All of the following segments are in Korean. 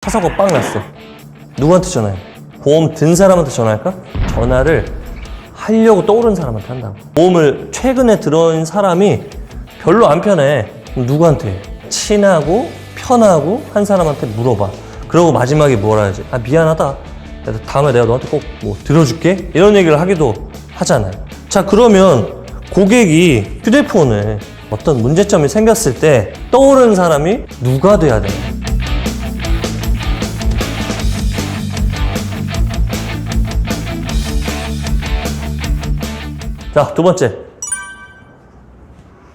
차 사고 빵 났어. 누구한테 전화해? 보험 든 사람한테 전화할까? 전화를 하려고 떠오른 사람한테 한다고. 보험을 최근에 들어온 사람이 별로 안 편해. 그럼 누구한테 해? 친하고 편하고 한 사람한테 물어봐. 그러고 마지막에 뭐라 해야지? 아, 미안하다. 다음에 내가 너한테 꼭 뭐 들어줄게? 이런 얘기를 하기도 하잖아요. 자, 그러면 고객이 휴대폰에 어떤 문제점이 생겼을 때 떠오르는 사람이 누가 돼야 돼요? 자, 두 번째.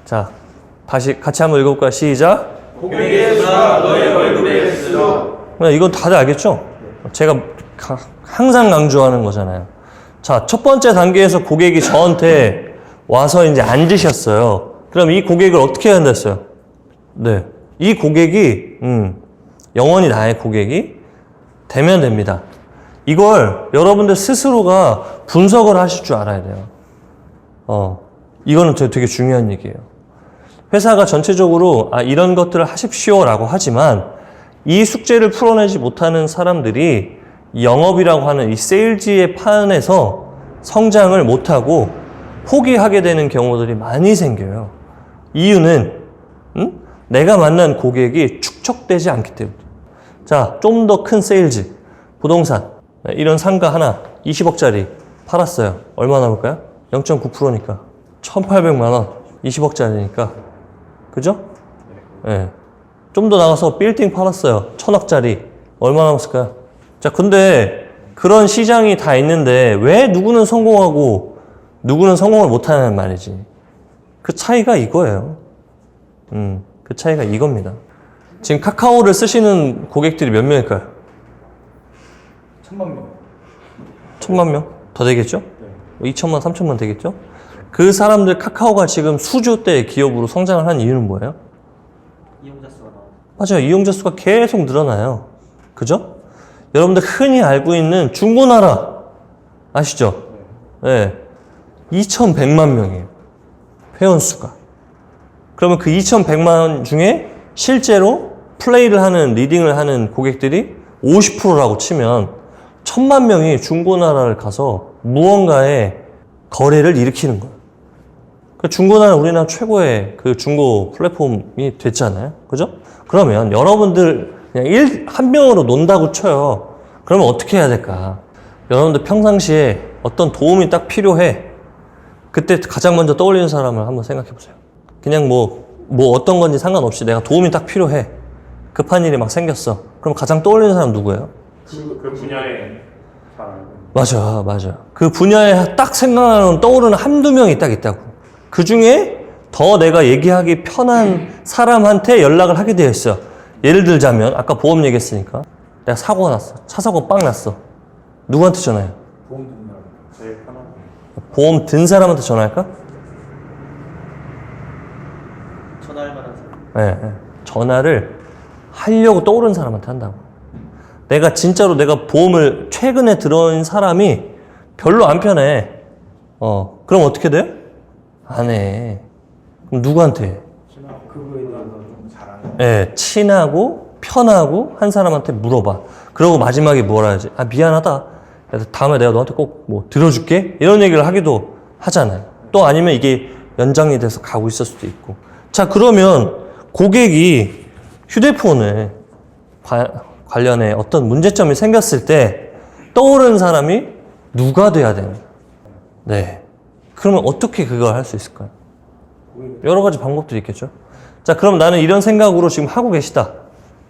자, 다시 같이 한번 읽어볼까요? 시작. 고객의 수가 너의 월급의 횟수로. 이건 다들 알겠죠? 제가 항상 강조하는 거잖아요. 자, 첫 번째 단계에서 고객이 저한테 와서 이제 앉으셨어요. 그럼 이 고객을 어떻게 해야 한다 했어요? 네. 이 고객이, 영원히 나의 고객이 되면 됩니다. 이걸 여러분들 스스로가 분석을 하실 줄 알아야 돼요. 이거는 되게 중요한 얘기예요. 회사가 전체적으로 이런 것들을 하십시오라고 하지만 이 숙제를 풀어내지 못하는 사람들이 영업이라고 하는 이 세일즈의 판에서 성장을 못하고 포기하게 되는 경우들이 많이 생겨요. 이유는 내가 만난 고객이 축적되지 않기 때문에. 자, 좀 더 큰 세일즈, 부동산 이런 상가 하나 20억짜리 팔았어요. 얼마 남을까요? 0.9%니까 1,800만 원, 20억짜리니까 그죠? 네. 좀 더 나가서 빌딩 팔았어요. 1,000억짜리 얼마 남았을까요? 자, 근데 그런 시장이 다 있는데 왜 누구는 성공하고 누구는 성공을 못하는 말이지. 그 차이가 이거예요. 그 차이가 이겁니다. 지금 카카오를 쓰시는 고객들이 몇 명일까요? 1,000만 명. 1,000만 명? 더 되겠죠? 2천만, 3천만 되겠죠? 그 사람들 카카오가 지금 수조대 기업으로 성장을 한 이유는 뭐예요? 이용자 수가 나와요. 맞아요. 이용자 수가 계속 늘어나요. 그죠? 여러분들 흔히 알고 있는 중고나라 아시죠? 네. 2,100만 명이에요. 회원수가. 그러면 그 2,100만 중에 실제로 플레이를 하는, 리딩을 하는 고객들이 50%라고 치면 1,000만 명이 중고나라를 가서 무언가의 거래를 일으키는 거예요. 그 중고나라 우리나라 최고의 그 중고 플랫폼이 됐잖아요. 그죠? 그러면 여러분들 그냥 한 명으로 논다고 쳐요. 그러면 어떻게 해야 될까? 여러분들 평상시에 어떤 도움이 딱 필요해. 그때 가장 먼저 떠올리는 사람을 한번 생각해 보세요. 그냥 뭐 어떤 건지 상관없이 내가 도움이 딱 필요해. 급한 일이 막 생겼어. 그럼 가장 떠올리는 사람 누구예요? 그 분야에 잘 알고. 맞아. 그 분야에 딱 생각나는 떠오르는 한두 명이 딱 있다고. 그 중에 더 내가 얘기하기 편한 사람한테 연락을 하게 되어 있어요. 예를 들자면, 아까 보험 얘기했으니까. 내가 사고가 났어. 차 사고 빵 났어. 누구한테 전화해? 보험 듣는 사람. 제일 편하고. 보험 든 사람한테 전화할까? 전화할 만한 사람. 네. 전화를 하려고 떠오르는 사람한테 한다고. 내가 보험을 최근에 들어온 사람이 별로 안 편해. 그럼 어떻게 돼요? 안 해. 그럼 누구한테 해? 그거에 대해서 좀 잘 아는. 네, 친하고 편하고 한 사람한테 물어봐. 그러고 마지막에 뭐라 해야지? 아, 미안하다. 다음에 내가 너한테 꼭 뭐 들어줄게? 이런 얘기를 하기도 하잖아요. 또 아니면 이게 연장이 돼서 가고 있을 수도 있고. 자, 그러면 고객이 휴대폰에 관련해 어떤 문제점이 생겼을 때 떠오르는 사람이 누가 돼야 되는? 네. 그러면 어떻게 그걸 할 수 있을까요? 여러 가지 방법들이 있겠죠. 자, 그럼 나는 이런 생각으로 지금 하고 계시다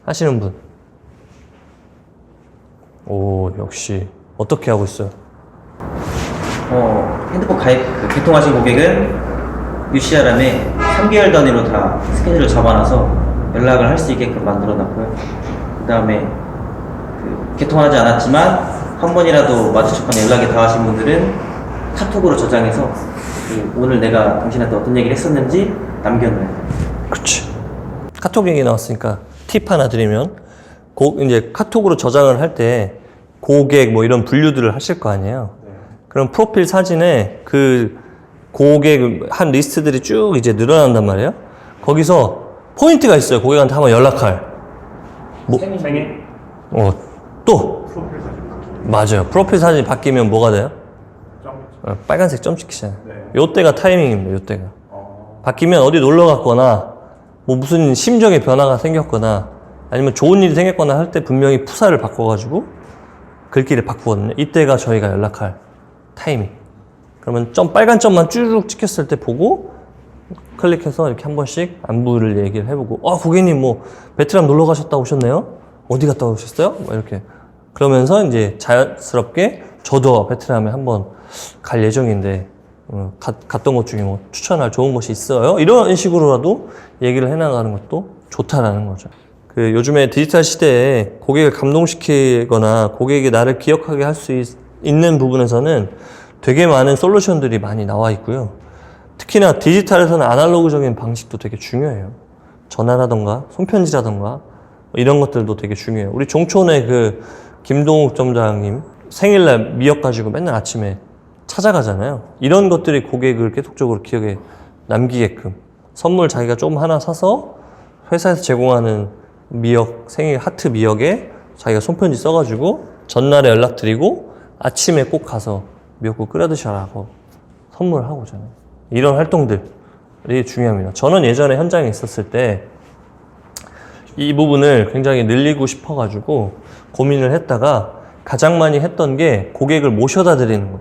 하시는 분. 오, 역시 어떻게 하고 있어요? 핸드폰 가입 개통하신 고객은 UCRM에 3개월 단위로 다 스케줄을 잡아놔서 연락을 할 수 있게끔 만들어놨고요. 그 다음에 개통하지 않았지만 한 번이라도 마주쳤거나 연락이 닿으신 분들은 카톡으로 저장해서 오늘 내가 당신한테 어떤 얘기를 했었는지 남겨놔요. 그렇지. 카톡 얘기 나왔으니까 팁 하나 드리면, 이제 카톡으로 저장을 할 때 고객 뭐 이런 분류들을 하실 거 아니에요. 그럼 프로필 사진에 그 고객 한 리스트들이 쭉 이제 늘어난단 말이에요. 거기서 포인트가 있어요. 고객한테 한번 연락할. 생일? 또 프로필 사진 바뀌고 맞아요. 프로필 사진이 바뀌면 뭐가 돼요? 점. 빨간색 점 찍히잖아요. 네. 요때가 타이밍입니다. 요때가. 어. 바뀌면 어디 놀러 갔거나 뭐 무슨 심정의 변화가 생겼거나 아니면 좋은 일이 생겼거나 할 때 분명히 푸사를 바꿔가지고 글귀를 바꾸거든요. 이때가 저희가 연락할 타이밍. 그러면 빨간 점만 쭈르륵 찍혔을 때 보고 클릭해서 이렇게 한 번씩 안부를 얘기를 해보고 고객님 뭐 베트남 놀러 가셨다 오셨네요? 어디 갔다 오셨어요? 뭐 이렇게 그러면서 이제 자연스럽게 저도 베트남에 한번 갈 예정인데 갔던 곳 중에 뭐 추천할 좋은 곳이 있어요? 이런 식으로라도 얘기를 해나가는 것도 좋다라는 거죠. 그 요즘에 디지털 시대에 고객을 감동시키거나 고객이 나를 기억하게 할 수 있는 부분에서는 되게 많은 솔루션들이 많이 나와 있고요. 특히나 디지털에서는 아날로그적인 방식도 되게 중요해요. 전화라던가 손편지라던가 이런 것들도 되게 중요해요. 우리 종촌의 그 김동욱 점장님 생일날 미역 가지고 맨날 아침에 찾아가잖아요. 이런 것들이 고객을 계속적으로 기억에 남기게끔 선물 자기가 좀 하나 사서 회사에서 제공하는 미역, 생일 하트 미역에 자기가 손편지 써가지고 전날에 연락드리고 아침에 꼭 가서 미역국 끓여 드셔라고 선물하고 오잖아요. 이런 활동들이 중요합니다. 저는 예전에 현장에 있었을 때 이 부분을 굉장히 늘리고 싶어가지고 고민을 했다가 가장 많이 했던 게 고객을 모셔다 드리는 거예요.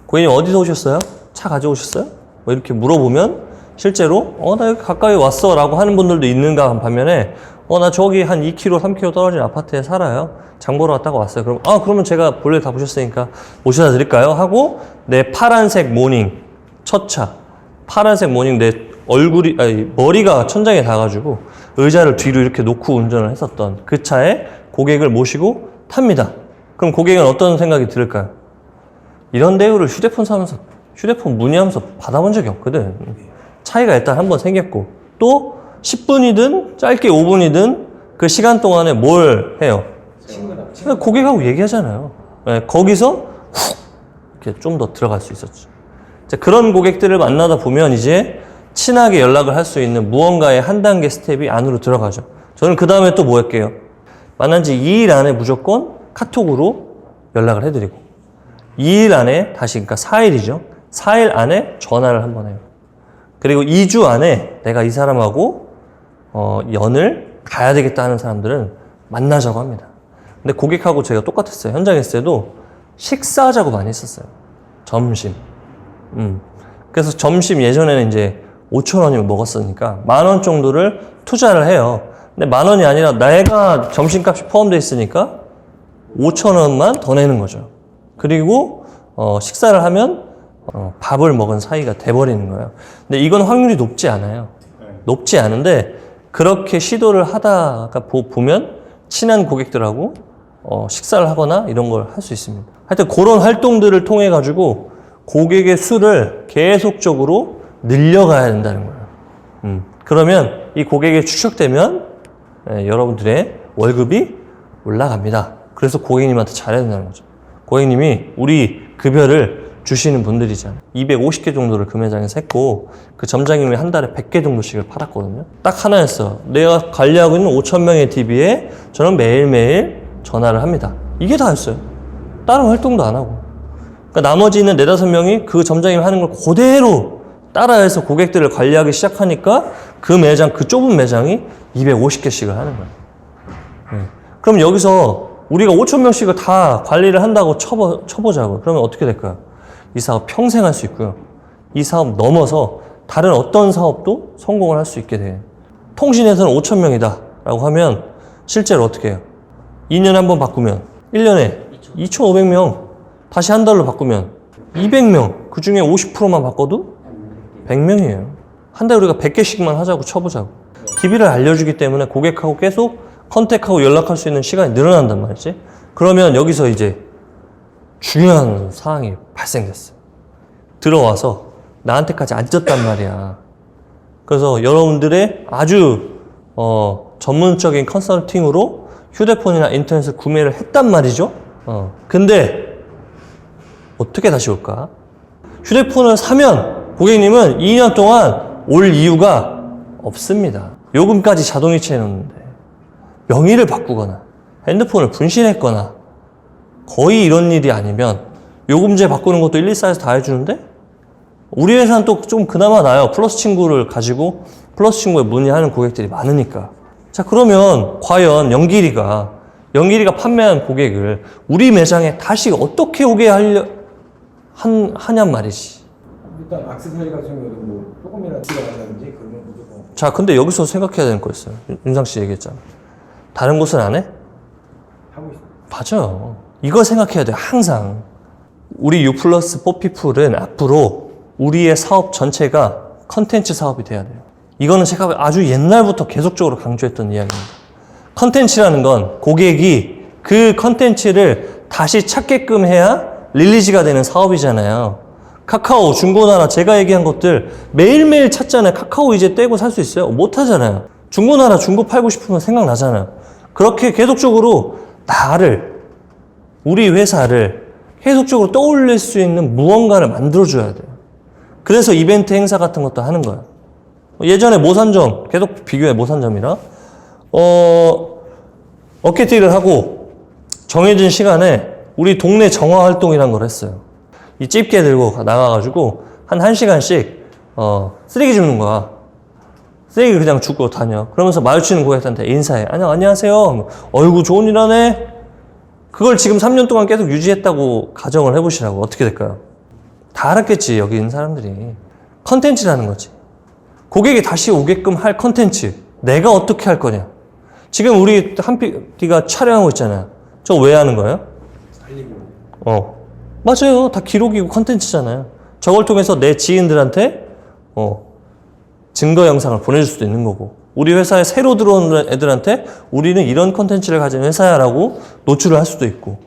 고객님 어디서 오셨어요? 차 가져오셨어요? 뭐 이렇게 물어보면 실제로 나 여기 가까이 왔어 라고 하는 분들도 있는가 반면에 나 저기 한 2km, 3km 떨어진 아파트에 살아요. 장 보러 왔다가 왔어요. 그럼 그러면 제가 볼일 다 보셨으니까 모셔다 드릴까요? 하고 내 파란색 모닝 첫 차 파란색 모닝 내 머리가 천장에 닿아가지고 의자를 뒤로 이렇게 놓고 운전을 했었던 그 차에 고객을 모시고 탑니다. 그럼 고객은 어떤 생각이 들을까요? 이런 대우를 휴대폰 문의하면서 받아본 적이 없거든. 차이가 일단 한번 생겼고 또 10분이든 짧게 5분이든 그 시간 동안에 뭘 해요? 고객하고 얘기하잖아요. 네, 거기서 훅 이렇게 좀 더 들어갈 수 있었죠. 그런 고객들을 만나다 보면 이제 친하게 연락을 할 수 있는 무언가의 한 단계 스텝이 안으로 들어가죠. 저는 그 다음에 또 뭐 할게요? 만난 지 2일 안에 무조건 카톡으로 연락을 해드리고 2일 안에 다시 그러니까 4일이죠. 4일 안에 전화를 한번 해요. 그리고 2주 안에 내가 이 사람하고 연을 가야 되겠다 하는 사람들은 만나자고 합니다. 근데 고객하고 제가 똑같았어요. 현장에 있을 때도 식사하자고 많이 했었어요. 점심. 그래서 점심 예전에는 이제 5,000원이면 먹었으니까 10,000원 정도를 투자를 해요. 근데 10,000원이 아니라 내가 점심값이 포함되어 있으니까 5,000원만 더 내는 거죠. 그리고 식사를 하면 밥을 먹은 사이가 돼버리는 거예요. 근데 이건 확률이 높지 않아요. 높지 않은데 그렇게 시도를 하다가 보면 친한 고객들하고 식사를 하거나 이런 걸 할 수 있습니다. 하여튼 그런 활동들을 통해 가지고 고객의 수를 계속적으로 늘려가야 된다는 거예요. 그러면 이 고객이 축적되면 여러분들의 월급이 올라갑니다. 그래서 고객님한테 잘해야 된다는 거죠. 고객님이 우리 급여를 주시는 분들이잖아요. 250개 정도를 그 매장에서 했고 그 점장님이 한 달에 100개 정도씩을 팔았거든요. 딱 하나였어. 내가 관리하고 있는 5,000명의 DB에 저는 매일매일 전화를 합니다. 이게 다였어요. 다른 활동도 안 하고. 그러니까 나머지 있는 4-5명이 그 점장님이 하는 걸 그대로 따라해서 고객들을 관리하기 시작하니까 그 매장, 그 좁은 매장이 250개씩을 하는 거예요. 그럼 여기서 우리가 5,000명씩을 다 관리를 한다고 쳐보자고. 그러면 어떻게 될까요? 이 사업 평생 할 수 있고요. 이 사업 넘어서 다른 어떤 사업도 성공을 할 수 있게 돼요. 통신에서는 5,000명이다 라고 하면 실제로 어떻게 해요? 2년에 한 번 바꾸면 1년에 2,500명 다시 한 달로 바꾸면 200명 그 중에 50%만 바꿔도 100명이에요. 한 달에 우리가 100개씩만 하자고 쳐보자고. DB를 알려주기 때문에 고객하고 계속 컨택하고 연락할 수 있는 시간이 늘어난단 말이지. 그러면 여기서 이제 중요한 사항이 발생됐어요. 들어와서 나한테까지 앉았단 말이야. 그래서 여러분들의 아주 전문적인 컨설팅으로 휴대폰이나 인터넷을 구매를 했단 말이죠. 근데 어떻게 다시 올까? 휴대폰을 사면 고객님은 2년 동안 올 이유가 없습니다. 요금까지 자동 이체해 놓는데 명의를 바꾸거나 핸드폰을 분실했거나 거의 이런 일이 아니면 요금제 바꾸는 것도 114에서 다 해주는데 우리 회사는 또 좀 그나마 나아요. 플러스 친구를 가지고 플러스 친구에 문의하는 고객들이 많으니까. 자, 그러면 과연 영길이가 판매한 고객을 우리 매장에 다시 어떻게 오게 하냔 말이지. 일단 액세서리 같은 경우도 뭐 조금이라도 들어간다든지 그러면 무조건. 자, 근데 여기서 생각해야 되는 거 있어요. 윤상 씨 얘기했잖아. 다른 곳은 안 해? 하고 있어. 맞아요. 이걸 생각해야 돼요. 항상. 우리 유플러스 뽀피플은 앞으로 우리의 사업 전체가 컨텐츠 사업이 돼야 돼요. 이거는 제가 아주 옛날부터 계속적으로 강조했던 이야기입니다. 컨텐츠라는 건 고객이 그 컨텐츠를 다시 찾게끔 해야 릴리즈가 되는 사업이잖아요. 카카오, 중고나라 제가 얘기한 것들 매일매일 찾잖아요. 카카오 이제 떼고 살 수 있어요? 못 하잖아요. 중고나라 중고 팔고 싶으면 생각나잖아요. 그렇게 계속적으로 우리 회사를 계속적으로 떠올릴 수 있는 무언가를 만들어줘야 돼요. 그래서 이벤트 행사 같은 것도 하는 거예요. 예전에 모산점, 계속 비교해 모산점이랑 어깨띠를 하고 정해진 시간에 우리 동네 정화 활동이란 걸 했어요. 이 집게 들고 나가가지고 한 1시간씩 쓰레기 줍는 거야. 쓰레기를 그냥 줍고 다녀. 그러면서 마주치는 고객한테 인사해. 안녕하세요. 어이구 좋은 일 하네. 그걸 지금 3년 동안 계속 유지했다고 가정을 해보시라고. 어떻게 될까요? 다 알았겠지, 여기 있는 사람들이. 컨텐츠라는 거지. 고객이 다시 오게끔 할 컨텐츠. 내가 어떻게 할 거냐. 지금 우리 한PD가 촬영하고 있잖아요. 저거 왜 하는 거예요? 살리고. 맞아요. 다 기록이고 컨텐츠잖아요. 저걸 통해서 내 지인들한테 증거 영상을 보내줄 수도 있는 거고, 우리 회사에 새로 들어오는 애들한테 우리는 이런 컨텐츠를 가진 회사야 라고 노출을 할 수도 있고,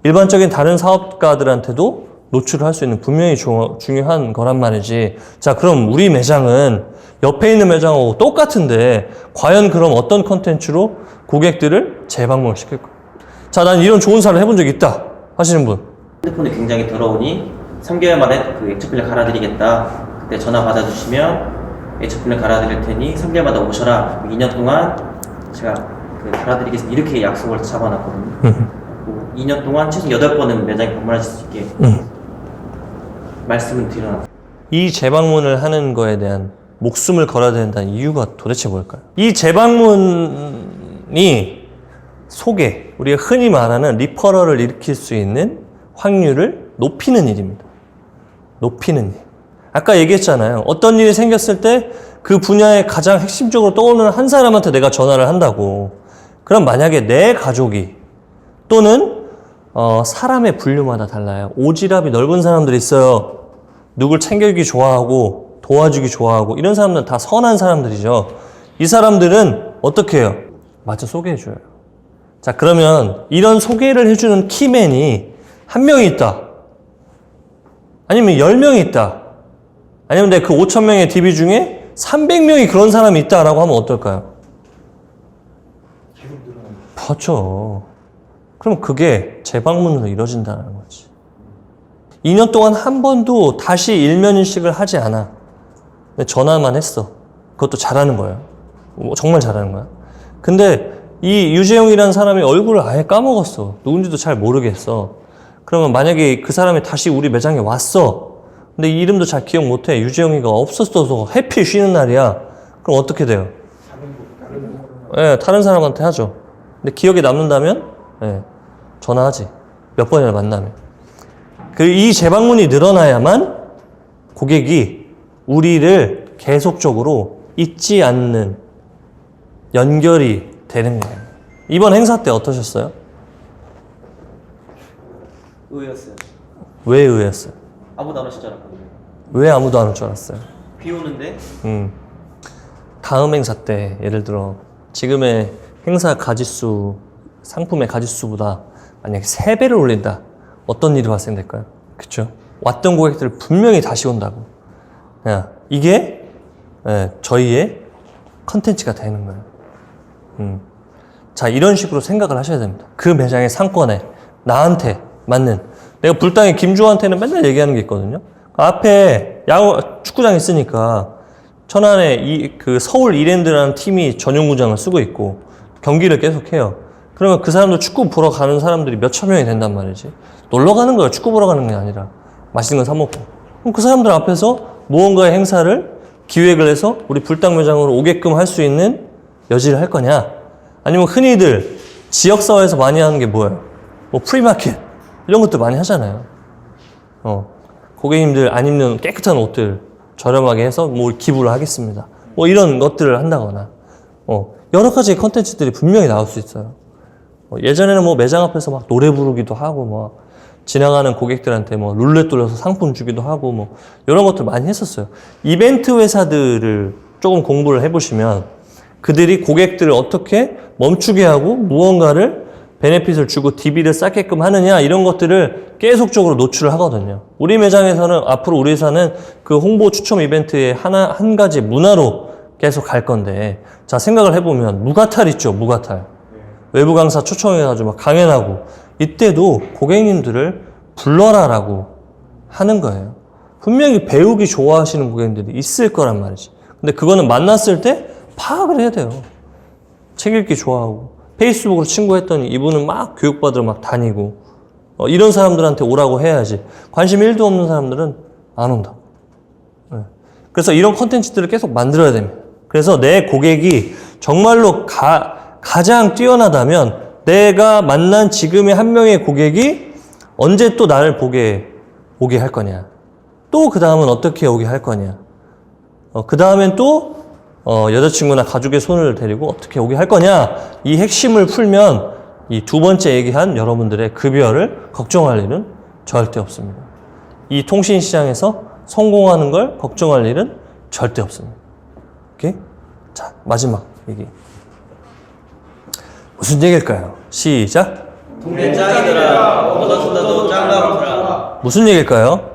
일반적인 다른 사업가들한테도 노출을 할 수 있는 분명히 중요한 거란 말이지. 자, 그럼 우리 매장은 옆에 있는 매장하고 똑같은데 과연 그럼 어떤 컨텐츠로 고객들을 재방문을 시킬까? 자, 난 이런 좋은 사례를 해본 적이 있다 하시는 분. 핸드폰이 굉장히 더러우니 3개월 만에 그 액체 필름 갈아드리겠다. 그때 전화 받아주시면 액체 필름 갈아드릴 테니 3개월마다 오셔라. 2년 동안 제가 그 갈아드리겠습니다. 이렇게 약속을 잡아놨거든요. 2년 동안 최소 8번은 매장에 방문하실 수 있게 말씀을 드려놨어요. 이 재방문을 하는 거에 대한 목숨을 걸어야 된다는 이유가 도대체 뭘까요? 이 재방문이 우리가 흔히 말하는 리퍼럴을 일으킬 수 있는 확률을 높이는 일입니다. 높이는 일. 아까 얘기했잖아요. 어떤 일이 생겼을 때 그 분야에 가장 핵심적으로 떠오르는 한 사람한테 내가 전화를 한다고. 그럼 만약에 내 가족이 또는 사람의 분류마다 달라요. 오지랖이 넓은 사람들이 있어요. 누굴 챙겨주기 좋아하고 도와주기 좋아하고 이런 사람들은 다 선한 사람들이죠. 이 사람들은 어떻게 해요? 마저 소개해줘요. 자, 그러면 이런 소개를 해주는 키맨이 한 명이 있다. 아니면 10명이 있다. 아니면 내 그 5,000명의 DB 중에 300명이 그런 사람이 있다라고 하면 어떨까요? 계속 늘어나는. 그렇죠. 그럼 그게 재방문으로 이루어진다는 거지. 2년 동안 한 번도 다시 일면인식을 하지 않아. 전화만 했어. 그것도 잘하는 거예요. 정말 잘하는 거야. 근데 이 유재용이라는 사람이 얼굴을 아예 까먹었어. 누군지도 잘 모르겠어. 그러면 만약에 그 사람이 다시 우리 매장에 왔어. 근데 이 이름도 잘 기억 못해. 유재용이가 없었어서 해피 쉬는 날이야. 그럼 어떻게 돼요? 다른 사람한테 하죠. 근데 기억에 남는다면 전화하지. 몇 번이나 만나면. 이 재방문이 늘어나야만 고객이 우리를 계속적으로 잊지 않는 연결이 되는 거예요. 이번 행사 때 어떠셨어요? 의외였어요. 왜 의외였어요? 아무도 안 오실 줄 알았거든요. 왜 아무도 안 올 줄 알았어요? 비 오는데 다음 행사 때 예를 들어 지금의 행사 가짓수, 상품의 가짓수보다 만약에 3배를 올린다. 어떤 일이 발생될까요? 그쵸? 왔던 고객들 분명히 다시 온다고. 이게 저희의 컨텐츠가 되는 거예요. 자, 이런 식으로 생각을 하셔야 됩니다. 그 매장의 상권에 나한테 맞는, 내가 불당의 김주호한테는 맨날 얘기하는 게 있거든요. 앞에 축구장 있으니까 천안에 그 서울 이랜드라는 팀이 전용구장을 쓰고 있고 경기를 계속해요. 그러면 그 사람들 축구 보러 가는 사람들이 몇천 명이 된단 말이지. 놀러 가는 거야. 축구 보러 가는 게 아니라. 맛있는 거 사 먹고. 그럼 그 사람들 앞에서 무언가의 행사를 기획을 해서 우리 불당 매장으로 오게끔 할 수 있는 여지를 할 거냐? 아니면 흔히들 지역사회에서 많이 하는 게 뭐예요? 뭐 프리마켓 이런 것들 많이 하잖아요. 고객님들 안 입는 깨끗한 옷들 저렴하게 해서 뭐 기부를 하겠습니다. 뭐 이런 것들을 한다거나 여러 가지 컨텐츠들이 분명히 나올 수 있어요. 예전에는 뭐 매장 앞에서 막 노래 부르기도 하고 뭐 지나가는 고객들한테 뭐 룰렛 돌려서 상품 주기도 하고 뭐 이런 것들 많이 했었어요. 이벤트 회사들을 조금 공부를 해보시면 그들이 고객들을 어떻게 멈추게 하고 무언가를 베네핏을 주고 DB를 쌓게끔 하느냐 이런 것들을 계속적으로 노출을 하거든요. 우리 매장에서는 앞으로 우리 회사는 그 홍보 추첨 이벤트의 한 가지 문화로 계속 갈 건데 자 생각을 해보면 무가탈 있죠. 무가탈. 외부 강사 초청해가지고 막 강연하고 이때도 고객님들을 불러라라고 하는 거예요. 분명히 배우기 좋아하시는 고객님들이 있을 거란 말이지. 근데 그거는 만났을 때 파악을 해야 돼요. 책 읽기 좋아하고 페이스북으로 친구했더니 이분은 막 교육받으러 막 다니고 이런 사람들한테 오라고 해야지. 관심 1도 없는 사람들은 안 온다. 그래서 이런 컨텐츠들을 계속 만들어야 됩니다. 그래서 내 고객이 정말로 가장 뛰어나다면 내가 만난 지금의 한 명의 고객이 언제 또 나를 오게 할 거냐. 또 그 다음은 어떻게 오게 할 거냐. 그 다음엔 또 여자친구나 가족의 손을 데리고 어떻게 오게 할 거냐. 이 핵심을 풀면 이 두 번째 얘기한 여러분들의 급여를 걱정할 일은 절대 없습니다. 이 통신시장에서 성공하는 걸 걱정할 일은 절대 없습니다. 오케이? 자, 마지막 얘기. 무슨 얘기일까요? 시작. 동네 짱이더라. 너도 짱가 보라. 무슨 얘기일까요?